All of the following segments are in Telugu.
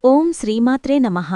ఓం శ్రీమాత్రే నమః.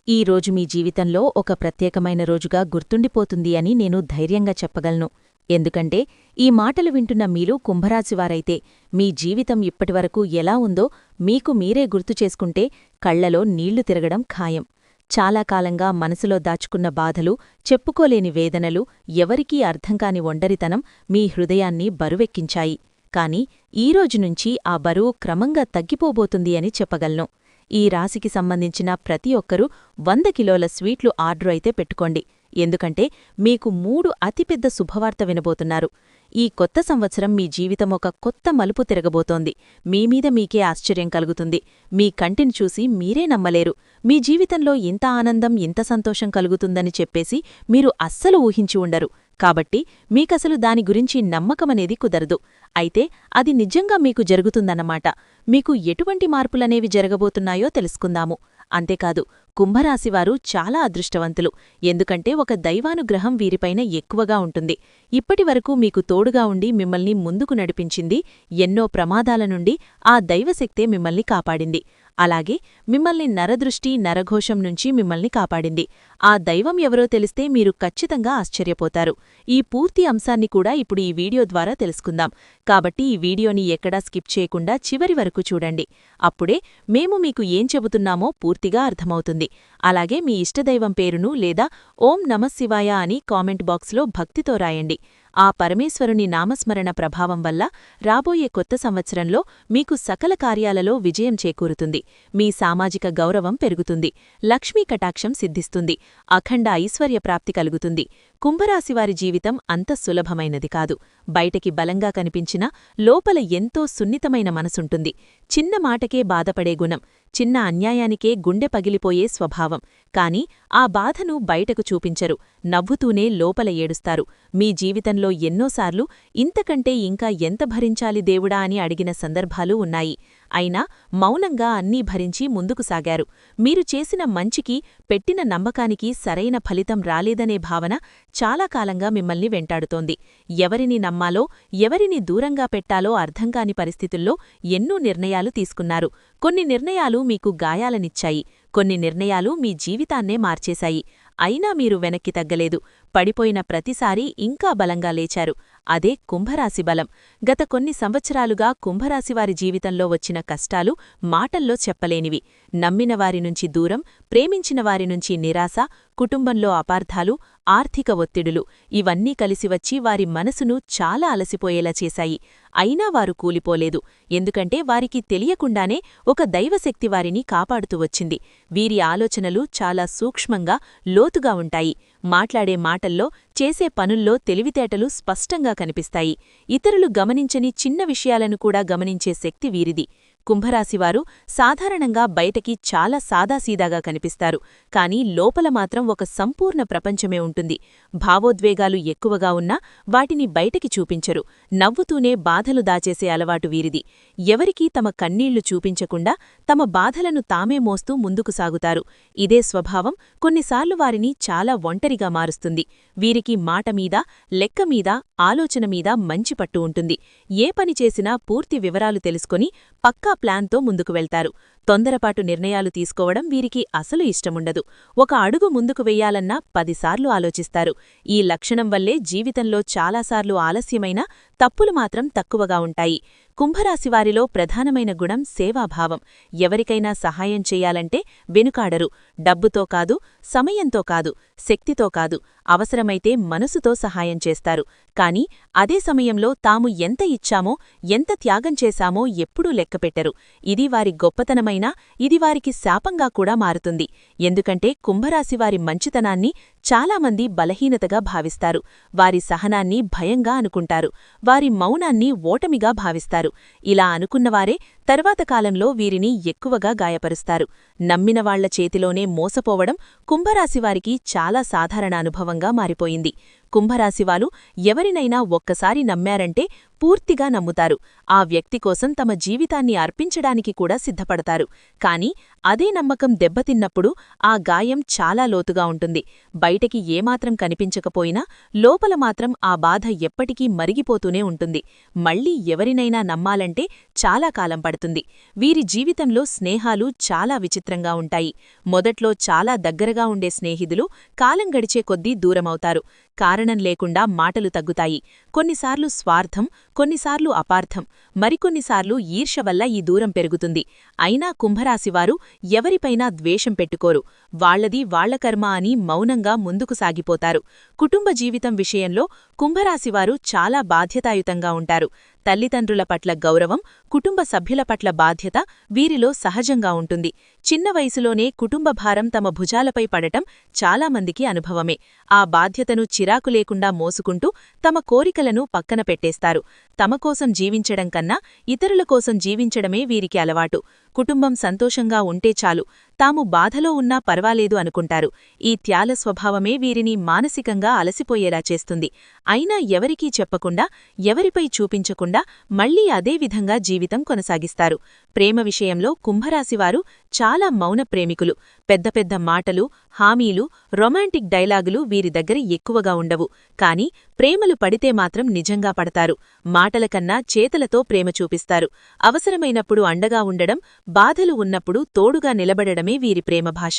ఈ రోజు మీ జీవితంలో ఒక ప్రత్యేకమైన రోజుగా గుర్తుండిపోతుంది అని నేను ధైర్యంగా చెప్పగలను. ఎందుకంటే ఈ మాటలు వింటున్న మీరు కుంభరాశివారైతే మీ జీవితం ఇప్పటివరకు ఎలా ఉందో మీకు మీరే గుర్తు చేసుకుంటే కళ్లలో నీళ్లు తిరగడం ఖాయం. చాలా కాలంగా మనసులో దాచుకున్న బాధలు, చెప్పుకోలేని వేదనలు, ఎవరికీ అర్థంకాని ఒంటరితనం మీ హృదయాన్ని బరువెక్కించాయి. కాని ఈరోజునుంచి ఆ బరువు క్రమంగా తగ్గిపోబోతుంది అని చెప్పగలను. ఈ రాశికి సంబంధించిన ప్రతి ఒక్కరూ 100 కిలోల స్వీట్లు ఆర్డరు అయితే పెట్టుకోండి. ఎందుకంటే మీకు 3 అతిపెద్ద శుభవార్త వినబోతున్నారు. ఈ కొత్త సంవత్సరం మీ జీవితం ఒక కొత్త మలుపు తిరగబోతోంది. మీమీద మీకే ఆశ్చర్యం కలుగుతుంది. మీ కంటిని చూసి మీరే నమ్మలేరు. మీ జీవితంలో ఇంత ఆనందం, ఇంత సంతోషం కలుగుతుందని చెప్పేసి మీరు అస్సలు ఊహించి ఉండరు. కాబట్టి మీకసలు దాని గురించి నమ్మకమనేది కుదరదు. అయితే అది నిజంగా మీకు జరుగుతుందన్నమాట. మీకు ఎటువంటి మార్పులనేవి జరగబోతున్నాయో తెలుసుకుందాము. అంతేకాదు, కుంభరాశివారు చాలా అదృష్టవంతులు. ఎందుకంటే ఒక దైవానుగ్రహం వీరిపైన ఎక్కువగా ఉంటుంది. ఇప్పటివరకు మీకు తోడుగా ఉండి మిమ్మల్ని ముందుకు నడిపించింది. ఎన్నో ప్రమాదాల నుండి ఆ దైవశక్తే మిమ్మల్ని కాపాడింది. అలాగే మిమ్మల్ని నరదృష్టి, నరఘోషం నుంచి మిమ్మల్ని కాపాడింది. ఆ దైవం ఎవరో తెలిస్తే మీరు ఖచ్చితంగా ఆశ్చర్యపోతారు. ఈ పూర్తి అంశాన్ని కూడా ఇప్పుడు ఈ వీడియో ద్వారా తెలుసుకుందాం. కాబట్టి ఈ వీడియోని ఎక్కడా స్కిప్ చేయకుండా చివరి వరకు చూడండి. అప్పుడే మేము మీకు ఏం చెబుతున్నామో పూర్తిగా అర్థమవుతుంది. అలాగే మీ ఇష్టదైవం పేరును లేదా ఓం నమఃశివాయ అని కామెంట్ బాక్స్లో భక్తితో రాయండి. ఆ పరమేశ్వరుని నామస్మరణ ప్రభావం వల్ల రాబోయే కొత్త సంవత్సరంలో మీకు సకల కార్యాలలో విజయం చేకూరుతుంది. మీ సామాజిక గౌరవం పెరుగుతుంది. లక్ష్మీ కటాక్షం సిద్ధిస్తుంది. అఖండ ఐశ్వర్య ప్రాప్తి కలుగుతుంది. కుంభరాశివారి జీవితం అంత సులభమైనది కాదు. బయటకి బలంగా కనిపించినా లోపల ఎంతో సున్నితమైన మనసుంటుంది. చిన్న మాటకే బాధపడే గుణం, చిన్న అన్యాయానికే గుండె పగిలిపోయే స్వభావం. కాని ఆ బాధను బయటకు చూపించరు. నవ్వుతూనే లోపల ఏడుస్తారు. మీ జీవితంలో ఎన్నోసార్లు ఇంతకంటే ఇంకా ఎంత భరించాలి దేవుడా అని అడిగిన సందర్భాలు ఉన్నాయి. అయినా మౌనంగా అన్నీ భరించి ముందుకు సాగారు. మీరు చేసిన మంచికి, పెట్టిన నమ్మకానికి సరైన ఫలితం రాలేదనే భావన చాలా కాలంగా మిమ్మల్ని వెంటాడుతోంది. ఎవరిని నమ్మాలో, ఎవరిని దూరంగా పెట్టాలో అర్థంకాని పరిస్థితుల్లో ఎన్నో నిర్ణయాలు తీసుకున్నారు. కొన్ని నిర్ణయాలు మీకు గాయాలనిచ్చాయి. కొన్ని నిర్ణయాలు మీ జీవితాన్నే మార్చేశాయి. అయినా మీరు వెనక్కి తగ్గలేదు. పడిపోయిన ప్రతిసారీ ఇంకా బలంగా లేచారు. అదే కుంభరాశి బలం. గత కొన్ని సంవత్సరాలుగా కుంభరాశివారి జీవితంలో వచ్చిన కష్టాలు మాటల్లో చెప్పలేనివి. నమ్మిన వారినుంచి దూరం, ప్రేమించిన వారినుంచి నిరాశ, కుటుంబంలో అపార్థాలు, ఆర్థిక ఒత్తిడులు ఇవన్నీ కలిసివచ్చి వారి మనసును చాలా అలసిపోయేలా చేశాయి. అయినా వారు కూలిపోలేదు. ఎందుకంటే వారికి తెలియకుండానే ఒక దైవశక్తి వారిని కాపాడుతూ వచ్చింది. వీరి ఆలోచనలు చాలా సూక్ష్మంగా, లోతుగా ఉంటాయి. మాట్లాడే మాటల్లో, చేసే పనుల్లో తెలివితేటలు స్పష్టంగా కనిపిస్తాయి. ఇతరులు గమనించని చిన్న విషయాలను కూడా గమనించే శక్తి వీరిది. కుంభరాశివారు సాధారణంగా బయటకి చాలా సాదాసీదాగా కనిపిస్తారు. కాని లోపల మాత్రం ఒక సంపూర్ణ ప్రపంచమే ఉంటుంది. భావోద్వేగాలు ఎక్కువగా ఉన్నా వాటిని బయటికి చూపించరు. నవ్వుతూనే బాధలు దాచేసే అలవాటు వీరిది. ఎవరికీ తమ కన్నీళ్లు చూపించకుండా తమ బాధలను తామే మోస్తూ ముందుకు సాగుతారు. ఇదే స్వభావం కొన్నిసార్లు వారిని చాలా ఒంటరిగా మారుస్తుంది. వీరికి మాటమీద, లెక్కమీద, ఆలోచనమీద మంచి పట్టు ఉంటుంది. ఏ పని చేసినా పూర్తి వివరాలు తెలుసుకొని పక్కా ప్లాన్తో ముందుకు వెళ్తారు. తొందరపాటు నిర్ణయాలు తీసుకోవడం వీరికి అసలు ఇష్టముండదు. ఒక అడుగు ముందుకు వెయ్యాలన్నా 10 సార్లు ఆలోచిస్తారు. ఈ లక్షణం వల్లే జీవితంలో చాలాసార్లు ఆలస్యమైన తప్పులు మాత్రం తక్కువగా ఉంటాయి. కుంభరాశివారిలో ప్రధానమైన గుణం సేవాభావం. ఎవరికైనా సహాయం చెయ్యాలంటే వెనుకాడరు. డబ్బుతో కాదు, సమయంతో కాదు, శక్తితో కాదు, అవసరమైతే మనసుతో సహాయం చేస్తారు. కాని అదే సమయంలో తాము ఎంత ఇచ్చామో, ఎంత త్యాగం చేశామో ఎప్పుడూ లెక్కపెట్టరు. ఇది వారి గొప్పతనమైనా ఇది వారికి శాపంగా కూడా మారుతుంది. ఎందుకంటే కుంభరాశివారి మంచితనాన్ని చాలామంది బలహీనతగా భావిస్తారు. వారి సహనాన్ని భయంగా అనుకుంటారు. వారి మౌనాన్ని ఓటమిగా భావిస్తారు. ఇలా అనుకున్నవారే తర్వాత కాలంలో వీరిని ఎక్కువగా గాయపరుస్తారు. నమ్మిన వాళ్ల చేతిలోనే మోసపోవడం కుంభరాశివారికి చాలా సాధారణ అనుభవంగా మారిపోయింది. కుంభరాశివారు ఎవరినైనా ఒక్కసారి నమ్మారంటే పూర్తిగా నమ్ముతారు. ఆ వ్యక్తి కోసం తమ జీవితాన్ని అర్పించడానికి కూడా సిద్ధపడతారు. కాని అదే నమ్మకం దెబ్బతిన్నప్పుడు ఆ గాయం చాలా లోతుగా ఉంటుంది. బయటకి ఏమాత్రం కనిపించకపోయినా లోపల మాత్రం ఆ బాధ ఎప్పటికీ మరిగిపోతూనే ఉంటుంది. మళ్లీ ఎవరినైనా నమ్మాలంటే చాలా కాలం పడుతుంది. వీరి జీవితంలో స్నేహాలు చాలా విచిత్రంగా ఉంటాయి. మొదట్లో చాలా దగ్గరగా ఉండే స్నేహితులు కాలం గడిచే కొద్దీ దూరమవుతారు. కారణం లేకుండా మాటలు తగ్గుతాయి. కొన్నిసార్లు స్వార్థం, కొన్నిసార్లు అపార్థం, మరికొన్నిసార్లు ఈర్ష్య వల్ల ఈ దూరం పెరుగుతుంది. అయినా కుంభరాశివారు ఎవరిపైనా ద్వేషం పెట్టుకోరు. వాళ్లది వాళ్ల కర్మ అని మౌనంగా ముందుకు సాగిపోతారు. కుటుంబ జీవితం విషయంలో కుంభరాశివారు చాలా బాధ్యతాయుతంగా ఉంటారు. తల్లిదండ్రుల పట్ల గౌరవం, కుటుంబ సభ్యుల పట్ల బాధ్యత వీరిలో సహజంగా ఉంటుంది. చిన్న వయసులోనే కుటుంబ భారం తమ భుజాలపై పడటం చాలామందికి అనుభవమే. ఆ బాధ్యతను చిరాకు లేకుండా మోసుకుంటూ తమ కోరికలను పక్కన పెట్టేస్తారు. తమ కోసం జీవించడం కన్నా ఇతరుల కోసం జీవించడమే వీరికి అలవాటు. కుటుంబం సంతోషంగా ఉంటే చాలు, తాము బాధలో ఉన్నా పర్వాలేదు అనుకుంటారు. ఈ త్యాల స్వభావమే వీరిని మానసికంగా అలసిపోయేలా చేస్తుంది. అయినా ఎవరికీ చెప్పకుండా, ఎవరిపై చూపించకుండా మళ్లీ అదే విధంగా జీవితం కొనసాగిస్తారు. ప్రేమ విషయంలో కుంభరాశివారు చాలా మౌన ప్రేమికులు. పెద్ద పెద్ద మాటలు, హామీలు, రొమాంటిక్ డైలాగులు వీరి దగ్గర ఎక్కువగా ఉండవు. కాని ప్రేమలు పడితే మాత్రం నిజంగా పడతారు. మాటల కన్నా చేతలతో ప్రేమ చూపిస్తారు. అవసరమైనప్పుడు అండగా ఉండడం, బాధలు ఉన్నప్పుడు తోడుగా నిలబడడమే వీరి ప్రేమ భాష.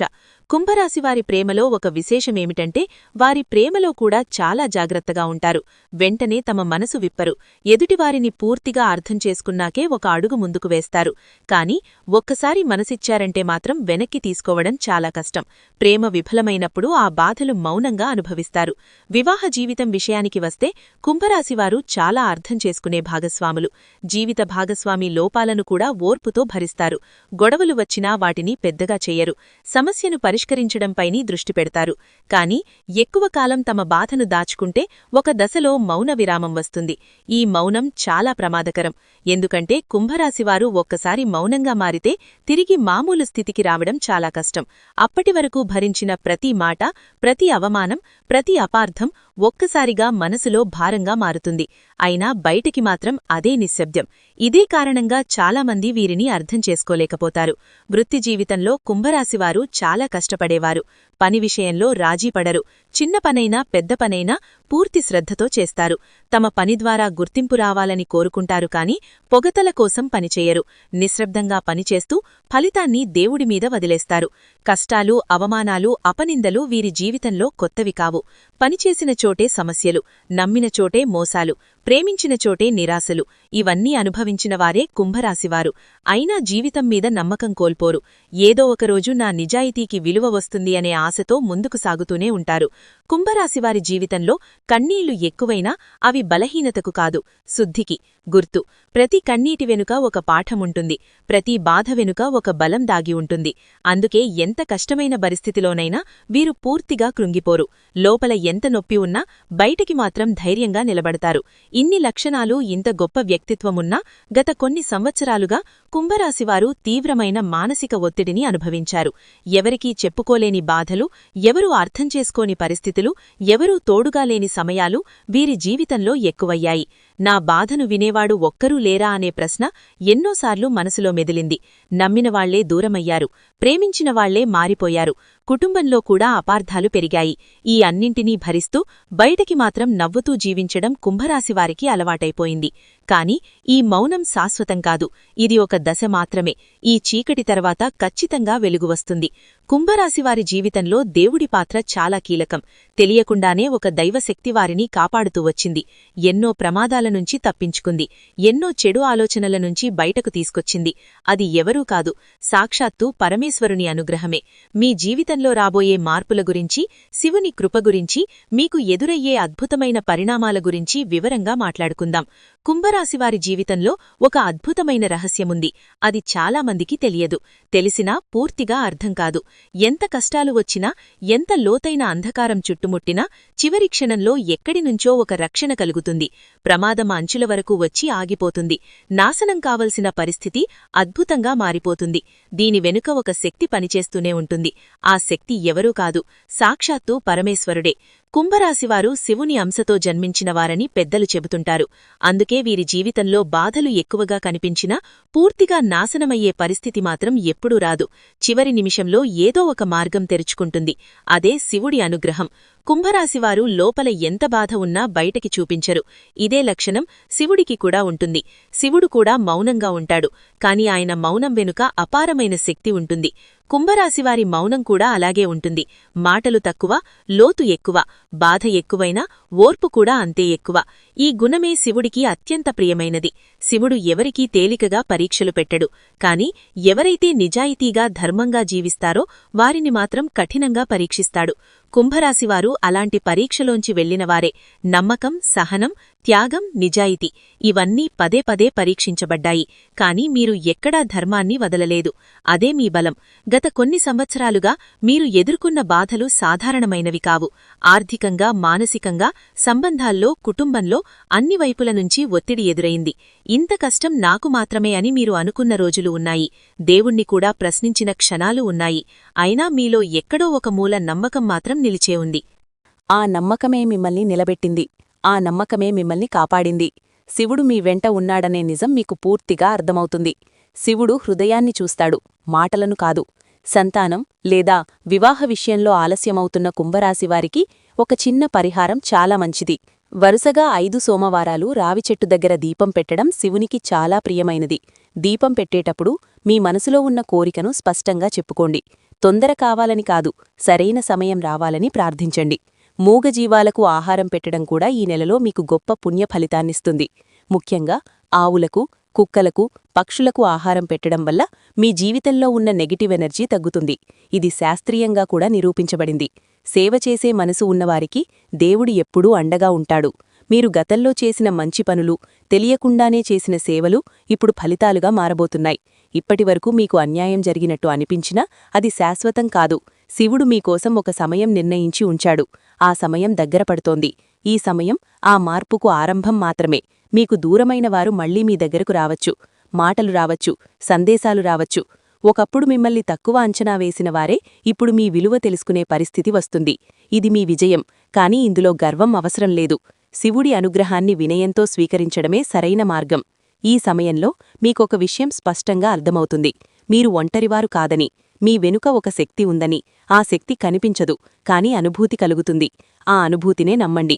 కుంభరాశివారి ప్రేమలో ఒక విశేషమేమిటంటే వారి ప్రేమలో కూడా చాలా జాగ్రత్తగా ఉంటారు. వెంటనే తమ మనసు విప్పరు. ఎదుటివారిని పూర్తిగా అర్థం చేసుకున్నాకే ఒక అడుగు ముందుకు వేస్తారు. కాని ఒక్కసారి మనసిచ్చారంటే మాత్రం వెనక్కి తీసుకోవడం చాలా కష్టం. ప్రేమ విఫలమైనప్పుడు ఆ బాధలు మౌనంగా అనుభవిస్తారు. వివాహ జీవితం విషయానికి వస్తే కుంభరాశివారు చాలా అర్థం చేసుకునే భాగస్వాములు. జీవిత భాగస్వామి లోపాలను కూడా ఓర్పుతో భరిస్తారు. గొడవలు వచ్చినా వాటిని పెద్దగా చెయ్యరు. సమస్యను పరిష్కరించడంపైని దృష్టి పెడతారు. కాని ఎక్కువ కాలం తమ బాధను దాచుకుంటే ఒక దశలో మౌన విరామం వస్తుంది. ఈ మౌనం చాలా ప్రమాదకరం. ఎందుకంటే కుంభరాశివారు ఒక్కసారి మౌనంగా మారితే తిరిగి మామూలు స్థితికి రావడం చాలా కష్టం. అప్పటివరకు భరించిన ప్రతి మాట, ప్రతి అవమానం, ప్రతి అపార్థం ఒక్కసారిగా మనసులో భారంగా మారుతుంది. అయినా బయటికి మాత్రం అదే నిశ్శబ్దం. ఇదే కారణంగా చాలామంది వీరిని అర్థం చేసుకోలేకపోతారు. వృత్తి జీవితంలో కుంభరాశివారు చాలా కష్టపడేవారు. పని విషయంలో రాజీపడరు. చిన్న పనైనా పెద్ద పనైనా పూర్తి శ్రద్ధతో చేస్తారు. తమ పని ద్వారా గుర్తింపు రావాలని కోరుకుంటారు కాని పొగతల కోసం పనిచేయరు. నిశ్శబ్దంగా పనిచేస్తూ ఫలితాన్ని దేవుడిమీద వదిలేస్తారు. కష్టాలు, అవమానాలు, అపనిందలు వీరి జీవితంలో కొత్తవి కావు. పనిచేసిన చోటే సమస్యలు, నమ్మిన చోటే మోసాలు, ప్రేమించిన చోటే నిరాశలు ఇవన్నీ అనుభవించినవారే కుంభరాశివారు. అయినా జీవితం మీద నమ్మకం కోల్పోరు. ఏదో ఒకరోజు నా నిజాయితీకి విలువ వస్తుంది అనే ఆశతో ముందుకు సాగుతూనే ఉంటారు. కుంభరాశివారి జీవితంలో కన్నీళ్లు ఎక్కువైనా అవి బలహీనతకు కాదు, శుద్ధికి గుర్తు. ప్రతి కన్నీటి వెనుక ఒక పాఠముంటుంది. ప్రతి బాధ వెనుక ఒక బలం దాగి ఉంటుంది. అందుకే ఎంత కష్టమైన పరిస్థితిలోనైనా వీరు పూర్తిగా కృంగిపోరు. లోపల ఎంత నొప్పి ఉన్నా బయటికి మాత్రం ధైర్యంగా నిలబడతారు. ఇన్ని లక్షణాలు, ఇంత గొప్ప వ్యక్తిత్వమున్నా గత కొన్ని సంవత్సరాలుగా కుంభరాశివారు తీవ్రమైన మానసిక ఒత్తిడిని అనుభవించారు. ఎవరికీ చెప్పుకోలేని బాధలు, ఎవరూ అర్థం చేసుకోని పరిస్థితులు, ఎవరూ తోడుగా లేని సమయాలు వీరి జీవితంలో ఎక్కువయ్యాయి. నా బాధను వినేవాడు ఒక్కరూ లేరా అనే ప్రశ్న ఎన్నోసార్లు మనసులో మెదిలింది. నమ్మినవాళ్లే దూరమయ్యారు. ప్రేమించినవాళ్లే మారిపోయారు. కుటుంబంలో కూడా అపార్థాలు పెరిగాయి. ఈ అన్నింటినీ భరిస్తూ బయటకి మాత్రం నవ్వుతూ జీవించడం కుంభరాశివారికి అలవాటైపోయింది. కాని ఈ మౌనం శాశ్వతం కాదు. ఇది ఒక దశ మాత్రమే. ఈ చీకటి తర్వాత ఖచ్చితంగా వెలుగు వస్తుంది. కుంభరాశివారి జీవితంలో దేవుడి పాత్ర చాలా కీలకం. తెలియకుండానే ఒక దైవశక్తి వారిని కాపాడుతూ వచ్చింది. ఎన్నో ప్రమాదాల నుంచి తప్పించుకుంది. ఎన్నో చెడు ఆలోచనల నుంచి బయటకు తీసుకొచ్చింది. అది ఎవరూ కాదు, సాక్షాత్తు పరమేశ్వరుని అనుగ్రహమే. మీ జీవితంలో రాబోయే మార్పుల గురించి, శివుని కృప గురించి, మీకు ఎదురయ్యే అద్భుతమైన పరిణామాల గురించి వివరంగా మాట్లాడుకుందాం. కుంభరాశివారి జీవితంలో ఒక అద్భుతమైన రహస్యముంది. అది చాలామందికి తెలియదు. తెలిసినా పూర్తిగా అర్థం కాదు. ఎంత కష్టాలు వచ్చినా, ఎంత లోతైన అంధకారం చుట్టుముట్టినా చివరి క్షణంలో ఎక్కడినుంచో ఒక రక్షణ కలుగుతుంది. ప్రమాదం అంచుల వరకు వచ్చి ఆగిపోతుంది. నాశనం కావలసిన పరిస్థితి అద్భుతంగా మారిపోతుంది. దీని వెనుక ఒక శక్తి పనిచేస్తూనే ఉంటుంది. ఆ శక్తి ఎవరూ కాదు, సాక్షాత్తు పరమేశ్వరుడే. కుంభరాశివారు శివుని అంశతో జన్మించినవారని పెద్దలు చెబుతుంటారు. అందుకే వీరి జీవితంలో బాధలు ఎక్కువగా కనిపించినా పూర్తిగా నాశనమయ్యే పరిస్థితి మాత్రం ఎప్పుడూ రాదు. చివరి నిమిషంలో ఏదో ఒక మార్గం తెరుచుకుంటుంది. అదే శివుడి అనుగ్రహం. కుంభరాశివారు లోపల ఎంత బాధ ఉన్నా బయటకి చూపించరు. ఇదే లక్షణం శివుడికి కూడా ఉంటుంది. శివుడు కూడా మౌనంగా ఉంటాడు. కాని ఆయన మౌనం వెనుక అపారమైన శక్తి ఉంటుంది. కుంభరాశివారి మౌనం కూడా అలాగే ఉంటుంది. మాటలు తక్కువ, లోతు ఎక్కువ, బాధ ఎక్కువైనా ఓర్పు కూడా అంతే ఎక్కువ. ఈ గుణమే శివుడికి అత్యంత ప్రియమైనది. శివుడు ఎవరికీ తేలికగా పరీక్షలు పెట్టడు. కాని ఎవరైతే నిజాయితీగా ధర్మంగా జీవిస్తారో వారిని మాత్రం కఠినంగా పరీక్షిస్తాడు. కుంభరాశివారు అలాంటి పరీక్షలోంచి వెళ్లినవారే. నమ్మకం, సహనం, త్యాగం, నిజాయితీ ఇవన్నీ పదే పదే పరీక్షించబడ్డాయి. కాని మీరు ఎక్కడా ధర్మాన్ని వదలలేదు. అదే మీ బలం. గత కొన్ని సంవత్సరాలుగా మీరు ఎదుర్కొన్న బాధలు సాధారణమైనవి కావు. ఆర్థికంగా, మానసికంగా, సంబంధాల్లో, కుటుంబంలో అన్ని వైపుల నుంచి ఒత్తిడి ఎదురైంది. ఇంత కష్టం నాకు మాత్రమే అని మీరు అనుకున్న రోజులు ఉన్నాయి. దేవుణ్ణి కూడా ప్రశ్నించిన క్షణాలు ఉన్నాయి. అయినా మీలో ఎక్కడో ఒక మూల నమ్మకం మాత్రం నిలిచే ఉంది. ఆ నమ్మకమే మిమ్మల్ని నిలబెట్టింది. ఆ నమ్మకమే మిమ్మల్ని కాపాడింది. శివుడు మీ వెంట ఉన్నాడనే నిజం మీకు పూర్తిగా అర్థమవుతుంది. శివుడు హృదయాన్ని చూస్తాడు, మాటలను కాదు. సంతానం లేదా వివాహ విషయంలో ఆలస్యమవుతున్న కుంభరాశివారికి ఒక చిన్న పరిహారం చాలా మంచిది. వరుసగా 5 సోమవారాలు రావిచెట్టు దగ్గర దీపం పెట్టడం శివునికి చాలా ప్రియమైనది. దీపం పెట్టేటప్పుడు మీ మనసులో ఉన్న కోరికను స్పష్టంగా చెప్పుకోండి. తొందర కావాలని కాదు, సరైన సమయం రావాలని ప్రార్థించండి. మూగజీవాలకు ఆహారం పెట్టడం కూడా ఈ నెలలో మీకు గొప్ప పుణ్య ఫలితాన్నిస్తుంది. ముఖ్యంగా ఆవులకు, కుక్కలకు, పక్షులకు ఆహారం పెట్టడం వల్ల మీ జీవితంలో ఉన్న నెగటివ్ ఎనర్జీ తగ్గుతుంది. ఇది శాస్త్రీయంగా కూడా నిరూపించబడింది. సేవ చేసే మనసు ఉన్నవారికి దేవుడు ఎప్పుడూ అండగా ఉంటాడు. మీరు గతంలో చేసిన మంచి పనులు, తెలియకుండానే చేసిన సేవలు ఇప్పుడు ఫలితాలుగా మారబోతున్నాయి. ఇప్పటివరకు మీకు అన్యాయం జరిగినట్టు అనిపించినా అది శాశ్వతం కాదు. శివుడు మీకోసం ఒక సమయం నిర్ణయించి ఉంచాడు. ఆ సమయం దగ్గర పడుతోంది. ఈ సమయం ఆ మార్పుకు ఆరంభం మాత్రమే. మీకు దూరమైన వారు మళ్లీ మీ దగ్గరకు రావచ్చు. మాటలు రావచ్చు, సందేశాలు రావచ్చు. ఒకప్పుడు మిమ్మల్ని తక్కువ అంచనా వేసిన వారే ఇప్పుడు మీ విలువ తెలుసుకునే పరిస్థితి వస్తుంది. ఇది మీ విజయం. కానీ ఇందులో గర్వం అవసరం లేదు. శివుడి అనుగ్రహాన్ని వినయంతో స్వీకరించడమే సరైన మార్గం. ఈ సమయంలో మీకొక విషయం స్పష్టంగా అర్థమవుతుంది. మీరు ఒంటరివారు కాదని, మీ వెనుక ఒక శక్తి ఉందని. ఆ శక్తి కనిపించదు, కాని అనుభూతి కలుగుతుంది. ఆ అనుభూతినే నమ్మండి.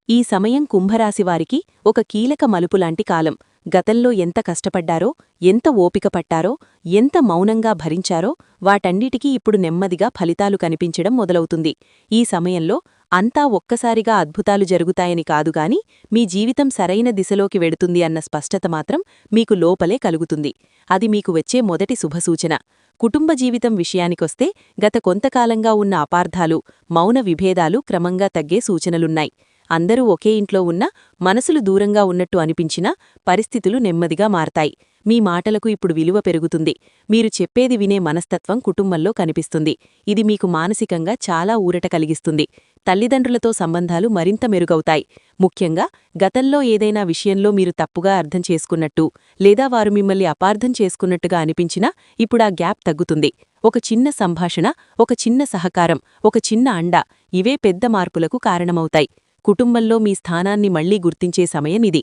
ఈ సమయం కుంభరాశివారికి ఒక కీలక మలుపులాంటి కాలం. గతంలో ఎంత కష్టపడ్డారో, ఎంత ఓపిక పట్టారో, ఎంత మౌనంగా భరించారో వాటన్నిటికీ ఇప్పుడు నెమ్మదిగా ఫలితాలు కనిపించడం మొదలవుతుంది. ఈ సమయంలో అంతా ఒక్కసారిగా అద్భుతాలు జరుగుతాయని కాదుగాని మీ జీవితం సరైన దిశలోకి వెడుతుంది అన్న స్పష్టత మాత్రం మీకు లోపలే కలుగుతుంది. అది మీకు వచ్చే మొదటి శుభసూచన. కుటుంబ జీవితం విషయానికొస్తే గత కొంతకాలంగా ఉన్న అపార్థాలు, మౌన విభేదాలు క్రమంగా తగ్గే సూచనలున్నాయి. అందరూ ఒకే ఇంట్లో ఉన్నా మనసులు దూరంగా ఉన్నట్టు అనిపించినా పరిస్థితులు నెమ్మదిగా మారతాయి. మీ మాటలకు ఇప్పుడు విలువ పెరుగుతుంది. మీరు చెప్పేది వినే మనస్తత్వం కుటుంబంలో కనిపిస్తుంది. ఇది మీకు మానసికంగా చాలా ఊరట కలిగిస్తుంది. తల్లిదండ్రులతో సంబంధాలు మరింత మెరుగవుతాయి. ముఖ్యంగా గతంలో ఏదైనా విషయంలో మీరు తప్పుగా అర్థం చేసుకున్నట్టు లేదా వారు మిమ్మల్ని అపార్థం చేసుకున్నట్టుగా అనిపించినా ఇప్పుడా గ్యాప్ తగ్గుతుంది. ఒక చిన్న సంభాషణ, ఒక చిన్న సహకారం, ఒక చిన్న అండ ఇవే పెద్ద మార్పులకు కారణమవుతాయి. కుటుంబంలో మీ స్థానాన్ని మళ్లీ గుర్తించే సమయం ఇది.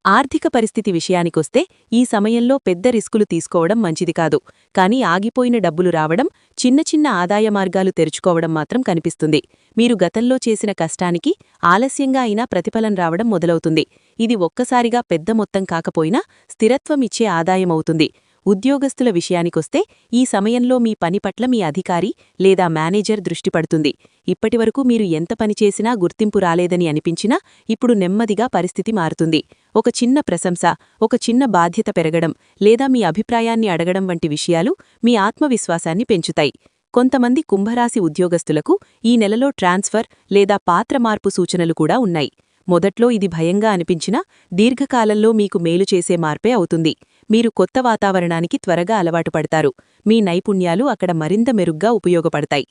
ఆర్థిక పరిస్థితి విషయానికొస్తే ఈ సమయంలో పెద్ద రిస్కులు తీసుకోవడం మంచిది కాదు. కానీ ఆగిపోయిన డబ్బులు రావడం, చిన్న చిన్న ఆదాయ మార్గాలు తెరుచుకోవడం మాత్రం కనిపిస్తుంది. మీరు గతంలో చేసిన కష్టానికి ఆలస్యంగా అయినా ప్రతిఫలం రావడం మొదలవుతుంది. ఇది ఒక్కసారిగా పెద్ద మొత్తం కాకపోయినా స్థిరత్వం ఇచ్చే ఆదాయమవుతుంది. ఉద్యోగస్తుల విషయానికొస్తే ఈ సమయంలో మీ పని పట్ల మీ అధికారి లేదా మేనేజర్ దృష్టి పడుతుంది. ఇప్పటివరకు మీరు ఎంత పనిచేసినా గుర్తింపు రాలేదని అనిపించినా ఇప్పుడు నెమ్మదిగా పరిస్థితి మారుతుంది. ఒక చిన్న ప్రశంస, ఒక చిన్న బాధ్యత పెరగడం లేదా మీ అభిప్రాయాన్ని అడగడం వంటి విషయాలు మీ ఆత్మవిశ్వాసాన్ని పెంచుతాయి. కొంతమంది కుంభరాశి ఉద్యోగస్తులకు ఈ నెలలో ట్రాన్స్ఫర్ లేదా పాత్ర మార్పు సూచనలు కూడా ఉన్నాయి. మొదట్లో ఇది భయంగా అనిపించినా దీర్ఘకాలంలో మీకు మేలు చేసే మార్పే అవుతుంది. మీరు కొత్త వాతావరణానికి త్వరగా అలవాటు పడతారు. మీ నైపుణ్యాలు అక్కడ మరింత మెరుగ్గా ఉపయోగపడతాయి.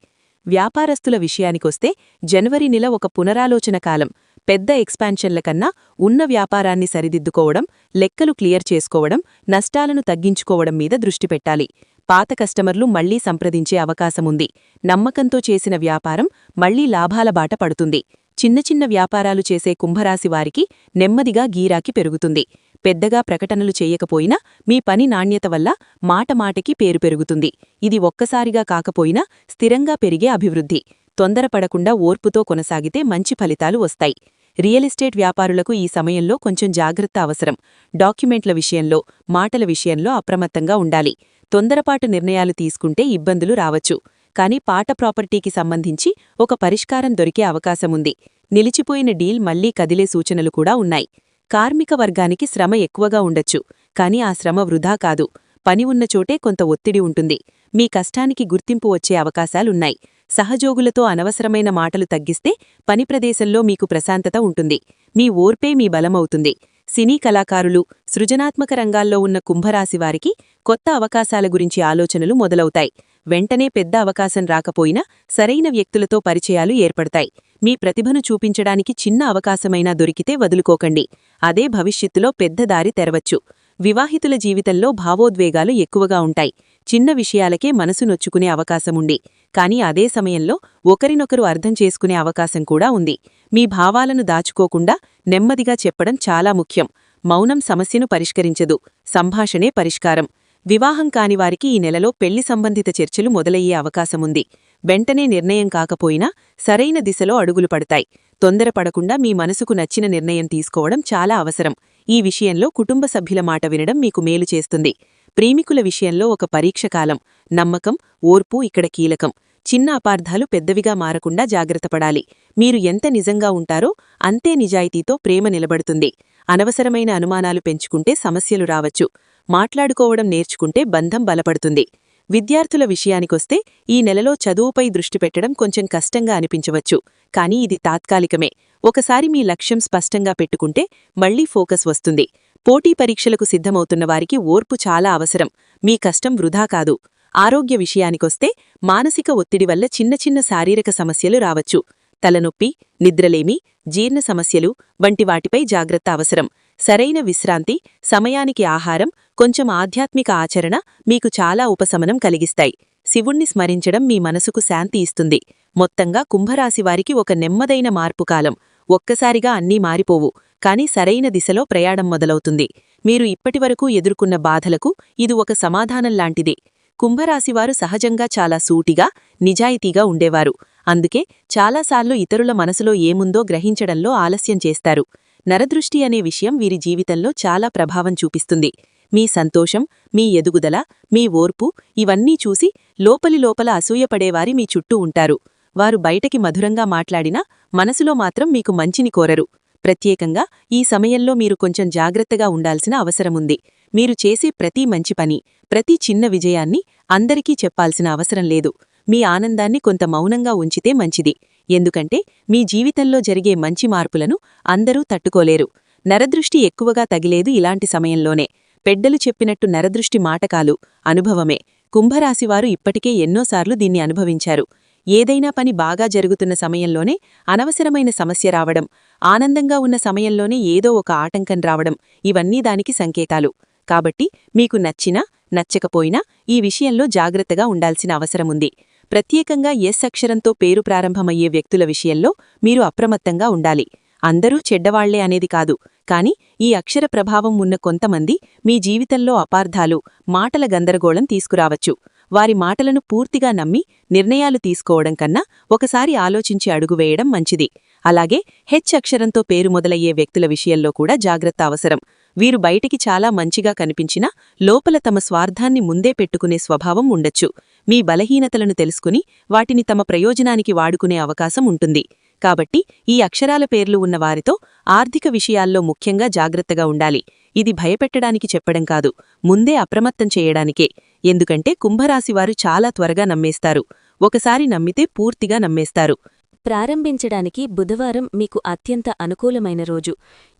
వ్యాపారస్తుల విషయానికొస్తే జనవరి నెల ఒక పునరాలోచన కాలం. పెద్ద ఎక్స్పాన్షన్ల కన్నా ఉన్న వ్యాపారాన్ని సరిదిద్దుకోవడం, లెక్కలు క్లియర్ చేసుకోవడం, నష్టాలను తగ్గించుకోవడం మీద దృష్టి పెట్టాలి. పాత కస్టమర్లు మళ్లీ సంప్రదించే అవకాశముంది. నమ్మకంతో చేసిన వ్యాపారం మళ్లీ లాభాల బాట పడుతుంది. చిన్న చిన్న వ్యాపారాలు చేసే కుంభరాశివారికి నెమ్మదిగా గీరాకి పెరుగుతుంది. పెద్దగా ప్రకటనలు చేయకపోయినా మీ పని నాణ్యత వల్ల మాటమాటకి పేరు పెరుగుతుంది. ఇది ఒక్కసారిగా కాకపోయినా స్థిరంగా పెరిగే అభివృద్ధి. తొందరపడకుండా ఓర్పుతో కొనసాగితే మంచి ఫలితాలు వస్తాయి. రియల్ ఎస్టేట్ వ్యాపారులకు ఈ సమయంలో కొంచెం జాగ్రత్త అవసరం. డాక్యుమెంట్ల విషయంలో, మాటల విషయంలో అప్రమత్తంగా ఉండాలి. తొందరపాటు నిర్ణయాలు తీసుకుంటే ఇబ్బందులు రావచ్చు. కానీ పాట ప్రాపర్టీకి సంబంధించి ఒక పరిష్కారం దొరికే అవకాశముంది. నిలిచిపోయిన డీల్ మళ్లీ కదిలే సూచనలు కూడా ఉన్నాయి. కార్మిక వర్గానికి శ్రమ ఎక్కువగా ఉండొచ్చు, కానీ ఆ శ్రమ వృధా కాదు. పని ఉన్న చోటే కొంత ఒత్తిడి ఉంటుంది. మీ కష్టానికి గుర్తింపు వచ్చే అవకాశాలున్నాయి. సహజోగులతో అనవసరమైన మాటలు తగ్గిస్తే పని ప్రదేశంలో మీకు ప్రశాంతత ఉంటుంది. మీ ఓర్పే మీ బలమవుతుంది. సినీ కళాకారులు, సృజనాత్మక రంగాల్లో ఉన్న కుంభరాశివారికి కొత్త అవకాశాల గురించి ఆలోచనలు మొదలవుతాయి. వెంటనే పెద్ద అవకాశం రాకపోయినా సరైన వ్యక్తులతో పరిచయాలు ఏర్పడతాయి. మీ ప్రతిభను చూపించడానికి చిన్న అవకాశమైనా దొరికితే వదులుకోకండి. అదే భవిష్యత్తులో పెద్ద దారి తెరవచ్చు. వివాహితుల జీవితంలో భావోద్వేగాలు ఎక్కువగా ఉంటాయి. చిన్న విషయాలకే మనసు నొచ్చుకునే అవకాశముంది. కానీ అదే సమయంలో ఒకరినొకరు అర్థం చేసుకునే అవకాశం కూడా ఉంది. మీ భావాలను దాచుకోకుండా నెమ్మదిగా చెప్పడం చాలా ముఖ్యం. మౌనం సమస్యను పరిష్కరించదు, సంభాషణే పరిష్కారం. వివాహం కానివారికి ఈ నెలలో పెళ్లి సంబంధిత చర్చలు మొదలయ్యే అవకాశముంది. వెంటనే నిర్ణయం కాకపోయినా సరైన దిశలో అడుగులు పడతాయి. తొందరపడకుండా మీ మనసుకు నచ్చిన నిర్ణయం తీసుకోవడం చాలా అవసరం. ఈ విషయంలో కుటుంబ సభ్యుల మాట వినడం మీకు మేలు చేస్తుంది. ప్రేమికుల విషయంలో ఒక పరీక్షకాలం. నమ్మకం, ఓర్పు ఇక్కడ కీలకం. చిన్న అపార్థాలు పెద్దవిగా మారకుండా జాగ్రత్తపడాలి. మీరు ఎంత నిజంగా ఉంటారో అంతే నిజాయితీతో ప్రేమ నిలబడుతుంది. అనవసరమైన అనుమానాలు పెంచుకుంటే సమస్యలు రావచ్చు. మాట్లాడుకోవడం నేర్చుకుంటే బంధం బలపడుతుంది. విద్యార్థుల విషయానికొస్తే ఈ నెలలో చదువుపై దృష్టి పెట్టడం కొంచెం కష్టంగా అనిపించవచ్చు. కానీ ఇది తాత్కాలికమే. ఒకసారి మీ లక్ష్యం స్పష్టంగా పెట్టుకుంటే మళ్లీ ఫోకస్ వస్తుంది. పోటీ పరీక్షలకు సిద్ధమవుతున్న వారికి ఓర్పు చాలా అవసరం. మీ కష్టం వృధా కాదు. ఆరోగ్య విషయానికొస్తే మానసిక ఒత్తిడి వల్ల చిన్న చిన్న శారీరక సమస్యలు రావచ్చు. తలనొప్పి, నిద్రలేమి, జీర్ణ సమస్యలు వంటి వాటిపై జాగ్రత్త అవసరం. సరైన విశ్రాంతి, సమయానికి ఆహారం, కొంచెం ఆధ్యాత్మిక ఆచరణ మీకు చాలా ఉపశమనం కలిగిస్తాయి. శివుణ్ణి స్మరించడం మీ మనసుకు శాంతి ఇస్తుంది. మొత్తంగా కుంభరాశివారికి ఒక నెమ్మదైన మార్పుకాలం. ఒక్కసారిగా అన్నీ మారిపోవు, కానీ సరైన దిశలో ప్రయాణం మొదలవుతుంది. మీరు ఇప్పటివరకు ఎదుర్కొన్న బాధలకు ఇది ఒక సమాధానంలాంటిది. కుంభరాశివారు సహజంగా చాలా సూటిగా, నిజాయితీగా ఉండేవారు. అందుకే చాలాసార్లు ఇతరుల మనసులో ఏముందో గ్రహించడంలో ఆలస్యం చేస్తారు. నరదృష్టి అనే విషయం వీరి జీవితంలో చాలా ప్రభావం చూపిస్తుంది. మీ సంతోషం, మీ ఎదుగుదల, మీ ఓర్పు ఇవన్నీ చూసి లోపలిలోపల అసూయపడేవారి మీ చుట్టూ ఉంటారు. వారు బయటకి మధురంగా మాట్లాడినా మనసులో మాత్రం మీకు మంచిని కోరరు. ప్రత్యేకంగా ఈ సమయంలో మీరు కొంచెం జాగ్రత్తగా ఉండాల్సిన అవసరముంది. మీరు చేసే ప్రతి మంచి పని, ప్రతి చిన్న విజయాన్ని అందరికీ చెప్పాల్సిన అవసరం లేదు. మీ ఆనందాన్ని కొంత మౌనంగా ఉంచితే మంచిది. ఎందుకంటే మీ జీవితంలో జరిగే మంచి మార్పులను అందరూ తట్టుకోలేరు. నరదృష్టి ఎక్కువగా తగిలేదు ఇలాంటి సమయంలోనే. పెద్దలు చెప్పినట్టు నరదృష్టి మాటకాలు, అనుభవమే. కుంభరాశివారు ఇప్పటికే ఎన్నోసార్లు దీన్ని అనుభవించారు. ఏదైనా పని బాగా జరుగుతున్న సమయంలోనే అనవసరమైన సమస్య రావడం, ఆనందంగా ఉన్న సమయంలోనే ఏదో ఒక ఆటంకం రావడం ఇవన్నీ దానికి సంకేతాలు. కాబట్టి మీకు నచ్చినా, నచ్చకపోయినా ఈ విషయంలో జాగ్రత్తగా ఉండాల్సిన అవసరముంది. ప్రత్యేకంగా ఎస్ అక్షరంతో పేరు ప్రారంభమయ్యే వ్యక్తుల విషయంలో మీరు అప్రమత్తంగా ఉండాలి. అందరూ చెడ్డవాళ్లే అనేది కాదు, కాని ఈ అక్షర ప్రభావం ఉన్న కొంతమంది మీ జీవితంలో అపార్థాలు, మాటల గందరగోళం తీసుకురావచ్చు. వారి మాటలను పూర్తిగా నమ్మి నిర్ణయాలు తీసుకోవడం కన్నా ఒకసారి ఆలోచించి అడుగువేయడం మంచిది. అలాగే హెచ్ అక్షరంతో పేరు మొదలయ్యే వ్యక్తుల విషయంలో కూడా జాగ్రత్త అవసరం. వీరు బయటికి చాలా మంచిగా కనిపించినా లోపల తమ స్వార్థాన్ని ముందే పెట్టుకునే స్వభావం ఉండొచ్చు. మీ బలహీనతలను తెలుసుకుని వాటిని తమ ప్రయోజనానికి వాడుకునే అవకాశం ఉంటుంది. కాబట్టి ఈ అక్షరాల పేర్లు ఉన్న వారితో ఆర్థిక విషయాల్లో ముఖ్యంగా జాగ్రత్తగా ఉండాలి. ఇది భయపెట్టడానికి చెప్పడం కాదు, ముందే అప్రమత్తం చేయడానికే. ఎందుకంటే కుంభరాశివారు చాలా త్వరగా నమ్మేస్తారు. ఒకసారి నమ్మితే పూర్తిగా నమ్మేస్తారు. ప్రారంభించడానికి బుధవారం మీకు అత్యంత అనుకూలమైన రోజు.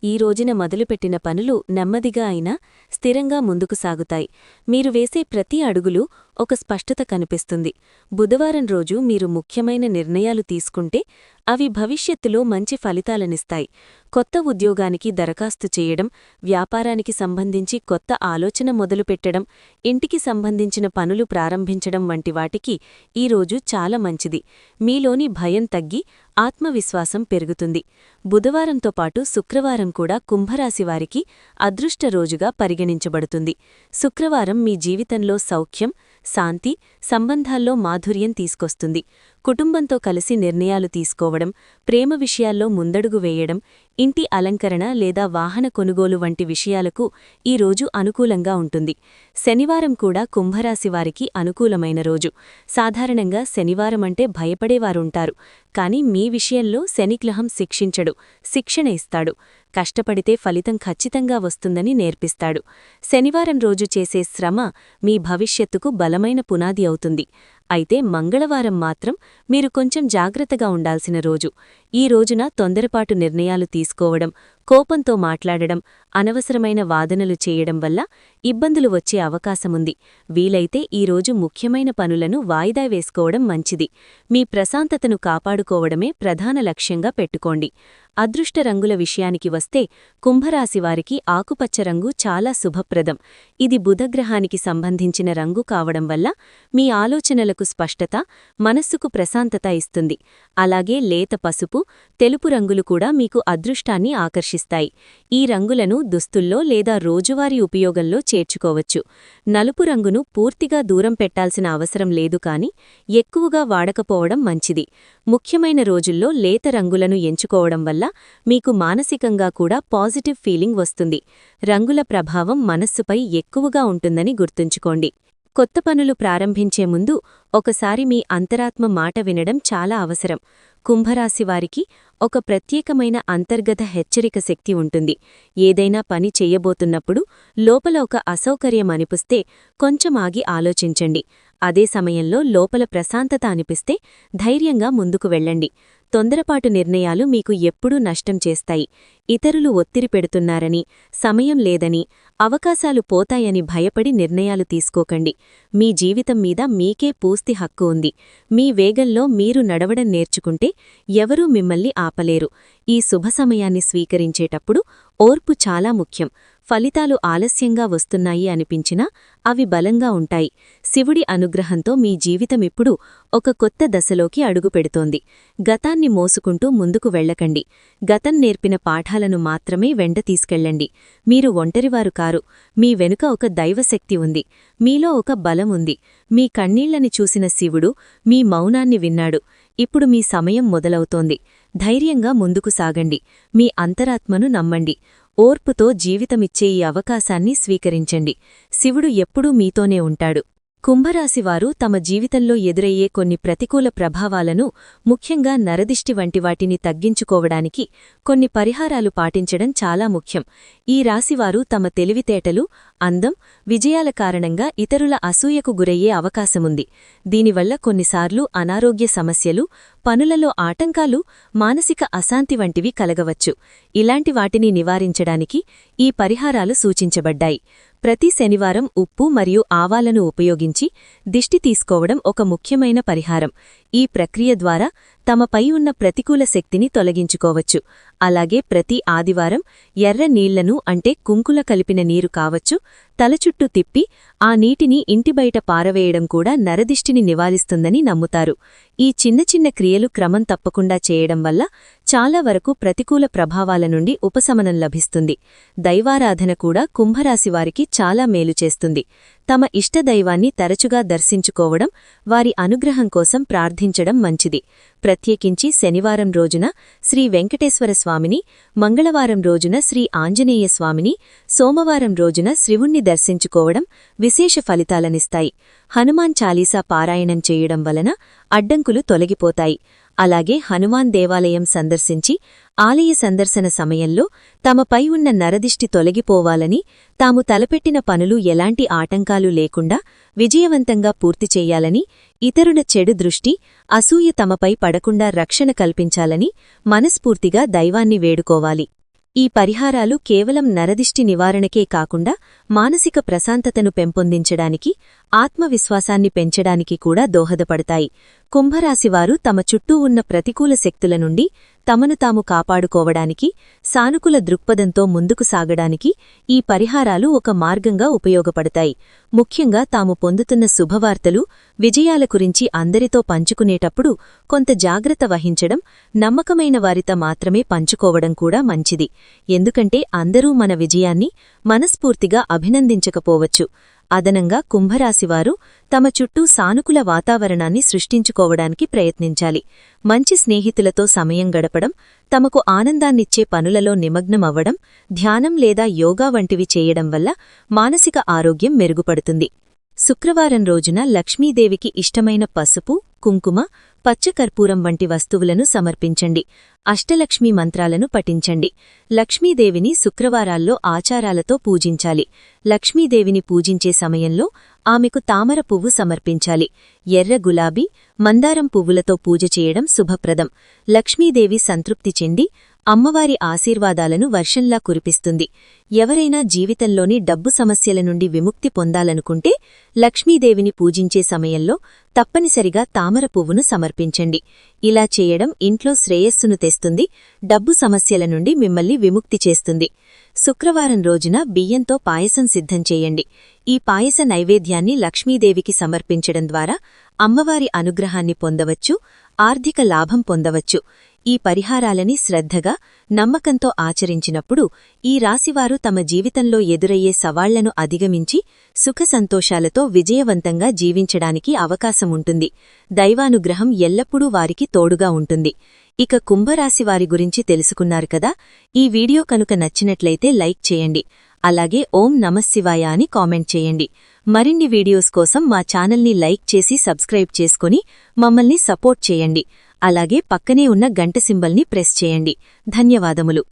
ఈ రోజున మొదలుపెట్టిన పనులు నెమ్మదిగా అయినా స్థిరంగా ముందుకు సాగుతాయి. మీరు వేసే ప్రతి అడుగులు ఒక స్పష్టత కనిపిస్తుంది. బుధవారం రోజు మీరు ముఖ్యమైన నిర్ణయాలు తీసుకుంటే అవి భవిష్యత్తులో మంచి ఫలితాలనిస్తాయి. కొత్త ఉద్యోగానికి దరఖాస్తు చేయడం, వ్యాపారానికి సంబంధించి కొత్త ఆలోచన మొదలుపెట్టడం, ఇంటికి సంబంధించిన పనులు ప్రారంభించడం వంటి వాటికి ఈ రోజు చాలా మంచిది. మీలోని భయం తగ్గి ఆత్మవిశ్వాసం పెరుగుతుంది. బుధవారంతో పాటు శుక్రవారం కూడా కుంభరాశివారికి అదృష్ట రోజుగా పరిగణించబడుతుంది. శుక్రవారం మీ జీవితంలో సౌఖ్యం, శాంతి, సంబంధాల్లో మాధుర్యం తీసుకొస్తుంది. కుటుంబంతో కలిసి నిర్ణయాలు తీసుకోవడం, ప్రేమ విషయాల్లో ముందడుగు వేయడం, ఇంటి అలంకరణ లేదా వాహన కొనుగోలు వంటి విషయాలకు ఈ రోజు అనుకూలంగా ఉంటుంది. శనివారం కూడా కుంభరాశివారికి అనుకూలమైన రోజు. సాధారణంగా శనివారమంటే భయపడేవారుంటారు. కాని మీ విషయంలో శనిగ్రహం శిక్షించడు, శిక్షణ ఇస్తాడు. కష్టపడితే ఫలితం ఖచ్చితంగా వస్తుందని నేర్పిస్తాడు. శనివారం రోజు చేసే శ్రమ మీ భవిష్యత్తుకు బలమైన పునాది అవుతుంది. అయితే మంగళవారం మాత్రం మీరు కొంచెం జాగ్రత్తగా ఉండాల్సిన రోజు. ఈ రోజున తొందరపాటు నిర్ణయాలు తీసుకోవడం, కోపంతో మాట్లాడడం, అనవసరమైన వాదనలు చేయడం వల్ల ఇబ్బందులు వచ్చే అవకాశముంది. వీలైతే ఈరోజు ముఖ్యమైన పనులను వాయిదా వేసుకోవడం మంచిది. మీ ప్రశాంతతను కాపాడుకోవడమే ప్రధాన లక్ష్యంగా పెట్టుకోండి. అదృష్ట రంగుల విషయానికి వస్తే కుంభరాశివారికి ఆకుపచ్చ రంగు చాలా శుభప్రదం. ఇది బుధగ్రహానికి సంబంధించిన రంగు కావడం వల్ల మీ ఆలోచనలకు స్పష్టత, మనస్సుకు ప్రశాంతత ఇస్తుంది. అలాగే లేత పసుపు, తెలుపు రంగులు కూడా మీకు అదృష్టాన్ని ఆకర్షిస్తాయి. ఈ రంగులను దుస్తుల్లో లేదా రోజువారీ ఉపయోగంలో చేర్చుకోవచ్చు. నలుపు రంగును పూర్తిగా దూరం పెట్టాల్సిన అవసరం లేదు, కాని ఎక్కువగా వాడకపోవడం మంచిది. ముఖ్యమైన రోజుల్లో లేత రంగులను ఎంచుకోవడం వల్ల మీకు మానసికంగా కూడా పాజిటివ్ ఫీలింగ్ వస్తుంది. రంగుల ప్రభావం మనస్సుపై ఎక్కువగా ఉంటుందని గుర్తుంచుకోండి. కొత్త పనులు ప్రారంభించే ముందు ఒకసారి మీ అంతరాత్మ మాట వినడం చాలా అవసరం. కుంభరాశివారికి ఒక ప్రత్యేకమైన అంతర్గత హెచ్చరిక శక్తి ఉంటుంది. ఏదైనా పని చెయ్యబోతున్నప్పుడు లోపల ఒక అసౌకర్యం అనిపిస్తే కొంచెం ఆగి ఆలోచించండి. అదే సమయంలో లోపల ప్రశాంతత అనిపిస్తే ధైర్యంగా ముందుకు వెళ్ళండి. తొందరపాటు నిర్ణయాలు మీకు ఎప్పుడూ నష్టం చేస్తాయి. ఇతరులు ఒత్తిడి పెడుతున్నారని, సమయం లేదని, అవకాశాలు పోతాయని భయపడి నిర్ణయాలు తీసుకోకండి. మీ జీవితం మీద మీకే పూర్తి హక్కు ఉంది. మీ వేగంలో మీరు నడవడం నేర్చుకుంటే ఎవరూ మిమ్మల్ని ఆపలేరు. ఈ శుభ సమయాన్ని స్వీకరించేటప్పుడు ఓర్పు చాలా ముఖ్యం. ఫలితాలు ఆలస్యంగా వస్తున్నాయి అనిపించినా అవి బలంగా ఉంటాయి. శివుడి అనుగ్రహంతో మీ జీవితమిప్పుడు ఒక కొత్త దశలోకి అడుగుపెడుతోంది. గతాన్ని మోసుకుంటూ ముందుకు వెళ్ళకండి. గతం నేర్పిన పాఠాలను మాత్రమే వెంట తీసుకెళ్ళండి. మీరు ఒంటరివారు కారు. మీ వెనుక ఒక దైవశక్తి ఉంది. మీలో ఒక బలం ఉంది. మీ కన్నీళ్లని చూసిన శివుడు మీ మౌనాన్ని విన్నాడు. ఇప్పుడు మీ సమయం మొదలవుతోంది. ధైర్యంగా ముందుకు సాగండి. మీ అంతరాత్మను నమ్మండి. ఓర్పుతో జీవితమిచ్చే ఈ అవకాశాన్ని స్వీకరించండి. శివుడు ఎప్పుడూ మీతోనే ఉంటాడు. కుంభరాశివారు తమ జీవితంలో ఎదురయ్యే కొన్ని ప్రతికూల ప్రభావాలను, ముఖ్యంగా నరదిష్టి వంటి వాటిని తగ్గించుకోవడానికి కొన్ని పరిహారాలు పాటించడం చాలా ముఖ్యం. ఈ రాశివారు తమ తెలివితేటలు, అందం, విజయాల కారణంగా ఇతరుల అసూయకు గురయ్యే అవకాశముంది. దీనివల్ల కొన్నిసార్లు అనారోగ్య సమస్యలు, పనులలో ఆటంకాలు, మానసిక అశాంతి వంటివి కలగవచ్చు. ఇలాంటి వాటిని నివారించడానికి ఈ పరిహారాలు సూచించబడ్డాయి. ప్రతి శనివారం ఉప్పు మరియు ఆవాలను ఉపయోగించి దిష్టి తీసుకోవడం ఒక ముఖ్యమైన పరిహారం. ఈ ప్రక్రియ ద్వారా తమపై ఉన్న ప్రతికూల శక్తిని తొలగించుకోవచ్చు. అలాగే ప్రతి ఆదివారం ఎర్ర నీళ్లను, అంటే కుంకుల కలిపిన నీరు కావచ్చు, తలచుట్టూ తిప్పి ఆ నీటిని ఇంటి బయట పారవేయడం కూడా నరదిష్టిని నివారిస్తుందని నమ్ముతారు. ఈ చిన్న చిన్న క్రియలు క్రమం తప్పకుండా చేయడం వల్ల చాలా వరకు ప్రతికూల ప్రభావాల నుండి ఉపశమనం లభిస్తుంది. దైవారాధన కూడా కుంభరాశివారికి చాలా మేలు చేస్తుంది. తమ ఇష్టదైవాన్ని తరచుగా దర్శించుకోవడం, వారి అనుగ్రహం కోసం ప్రార్థించడం మంచిది. ప్రత్యేకించి శనివారం రోజున శ్రీ వెంకటేశ్వర స్వామిని, మంగళవారం రోజున శ్రీ ఆంజనేయ స్వామిని, సోమవారం రోజున శివుణ్ణి దర్శించుకోవడం విశేష ఫలితాలనిస్తాయి. హనుమాన్ చాలీసా పారాయణం చేయడం వలన అడ్డంకులు తొలగిపోతాయి. అలాగే హనుమాన్ దేవాలయం సందర్శించి ఆలయ సందర్శన సమయంలో తమపై ఉన్న నరదిష్టి తొలగిపోవాలని, తాము తలపెట్టిన పనులు ఎలాంటి ఆటంకాలు లేకుండా విజయవంతంగా పూర్తి చెయ్యాలని, ఇతరుల చెడు దృష్టి, అసూయ తమపై పడకుండా రక్షణ కల్పించాలని మనస్ఫూర్తిగా దైవాన్ని వేడుకోవాలి. ఈ పరిహారాలు కేవలం నరదిష్టి నివారణకే కాకుండా మానసిక ప్రశాంతతను పెంపొందించడానికి, ఆత్మవిశ్వాసాన్ని పెంచడానికి కూడా దోహదపడతాయి. కుంభరాశివారు తమ చుట్టూ ఉన్న ప్రతికూల శక్తుల నుండి తమను తాము కాపాడుకోవడానికి సానుకూల దృక్పథంతో ముందుకు సాగడానికి ఈ పరిహారాలు ఒక మార్గంగా ఉపయోగపడతాయి. ముఖ్యంగా తాము పొందుతున్న శుభవార్తలు, విజయాల గురించి అందరితో పంచుకునేటప్పుడు కొంత జాగ్రత్త వహించడం, నమ్మకమైన వారితో మాత్రమే పంచుకోవడం కూడా మంచిది. ఎందుకంటే అందరూ మన విజయాన్ని మనస్ఫూర్తిగా అభినందించకపోవచ్చు. అదనంగా కుంభరాశివారు తమ చుట్టూ సానుకూల వాతావరణాన్ని సృష్టించుకోవడానికి ప్రయత్నించాలి. మంచి స్నేహితులతో సమయం గడపడం, తమకు ఆనందాన్నిచ్చే పనులలో నిమగ్నమవ్వడం, ధ్యానం లేదా యోగా వంటివి చేయడం వల్ల మానసిక ఆరోగ్యం మెరుగుపడుతుంది. శుక్రవారం రోజున లక్ష్మీదేవికి ఇష్టమైన పసుపు, కుంకుమ, పచ్చకర్పూరం వంటి వస్తువులను సమర్పించండి. అష్టలక్ష్మీ మంత్రాలను పఠించండి. లక్ష్మీదేవిని శుక్రవారాల్లో ఆచారాలతో పూజించాలి. లక్ష్మీదేవిని పూజించే సమయంలో ఆమెకు తామర పువ్వు సమర్పించాలి. ఎర్ర గులాబీ, మందారం పువ్వులతో పూజ చేయడం శుభప్రదం. లక్ష్మీదేవి సంతృప్తి చెంది అమ్మవారి ఆశీర్వాదాలను వర్షంలా కురిపిస్తుంది. ఎవరైనా జీవితంలోని డబ్బు సమస్యల నుండి విముక్తి పొందాలనుకుంటే లక్ష్మీదేవిని పూజించే సమయంలో తప్పనిసరిగా తామర పువ్వును సమర్పించండి. ఇలా చేయడం ఇంట్లో శ్రేయస్సును తెస్తుంది, డబ్బు సమస్యల నుండి మిమ్మల్ని విముక్తి చేస్తుంది. శుక్రవారం రోజున బియ్యంతో పాయసం సిద్ధం చేయండి. ఈ పాయస నైవేద్యాన్ని లక్ష్మీదేవికి సమర్పించడం ద్వారా అమ్మవారి అనుగ్రహాన్ని పొందవచ్చు, ఆర్థిక లాభం పొందవచ్చు. ఈ పరిహారాలని శ్రద్ధగా, నమ్మకంతో ఆచరించినప్పుడు ఈ రాశివారు తమ జీవితంలో ఎదురయ్యే సవాళ్లను అధిగమించి సుఖసంతోషాలతో విజయవంతంగా జీవించడానికి అవకాశముంటుంది. దైవానుగ్రహం ఎల్లప్పుడూ వారికి తోడుగా ఉంటుంది. ఇక కుంభరాశివారి గురించి తెలుసుకున్నారు కదా. ఈ వీడియో కనుక నచ్చినట్లయితే లైక్ చేయండి. అలాగే ఓం నమఃశివాయ అని కామెంట్ చేయండి. మరిన్ని వీడియోస్ కోసం మా ఛానల్ని లైక్ చేసి సబ్స్క్రైబ్ చేసుకుని మమ్మల్ని సపోర్ట్ చేయండి. అలాగే పక్కనే ఉన్న గంట సింబల్ని ప్రెస్ చేయండి. ధన్యవాదములు.